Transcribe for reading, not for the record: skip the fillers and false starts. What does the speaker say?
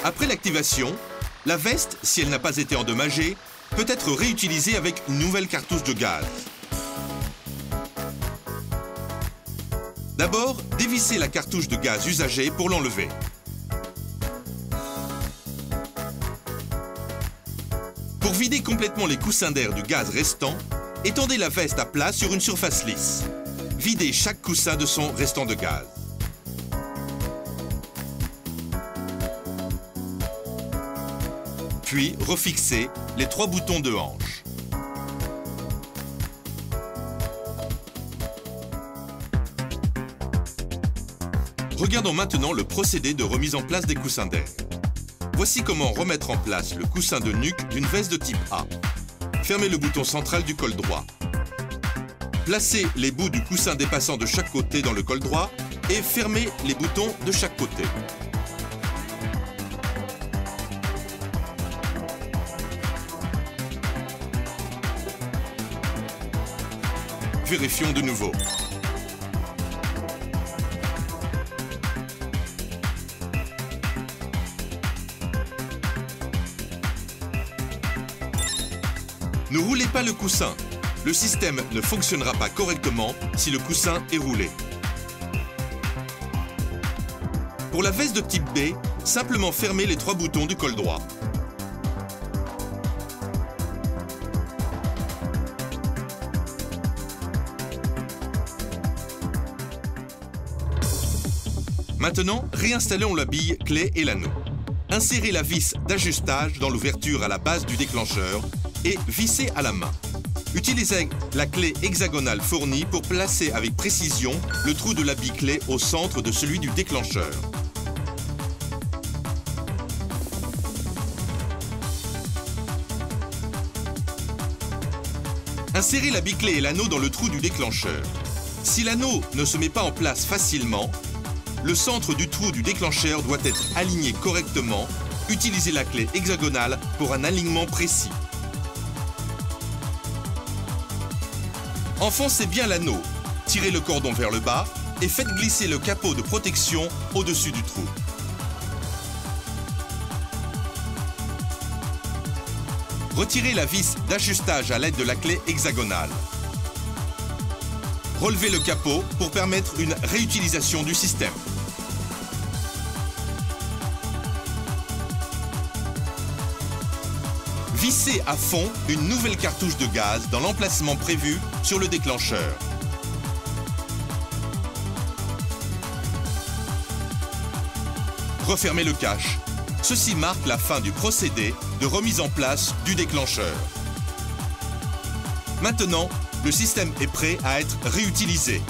Après l'activation, la veste, si elle n'a pas été endommagée, peut être réutilisée avec une nouvelle cartouche de gaz. D'abord, dévissez la cartouche de gaz usagée pour l'enlever. Pour vider complètement les coussins d'air du gaz restant, étendez la veste à plat sur une surface lisse. Videz chaque coussin de son restant de gaz. Puis, refixez les 3 boutons de hanche. Regardons maintenant le procédé de remise en place des coussins d'air. Voici comment remettre en place le coussin de nuque d'une veste de type A. Fermez le bouton central du col droit. Placez les bouts du coussin dépassant de chaque côté dans le col droit et fermez les boutons de chaque côté. Vérifions de nouveau. Ne roulez pas le coussin. Le système ne fonctionnera pas correctement si le coussin est roulé. Pour la veste de type B, simplement fermez les 3 boutons du col droit. Maintenant, réinstallons la bille clé et l'anneau. Insérez la vis d'ajustage dans l'ouverture à la base du déclencheur et vissez à la main. Utilisez la clé hexagonale fournie pour placer avec précision le trou de la bille clé au centre de celui du déclencheur. Insérez la bille clé et l'anneau dans le trou du déclencheur. Si l'anneau ne se met pas en place facilement, le centre du trou du déclencheur doit être aligné correctement. Utilisez la clé hexagonale pour un alignement précis. Enfoncez bien l'anneau, tirez le cordon vers le bas et faites glisser le capot de protection au-dessus du trou. Retirez la vis d'ajustage à l'aide de la clé hexagonale. Relevez le capot pour permettre une réutilisation du système. Vissez à fond une nouvelle cartouche de gaz dans l'emplacement prévu sur le déclencheur. Refermez le cache. Ceci marque la fin du procédé de remise en place du déclencheur. Maintenant, le système est prêt à être réutilisé.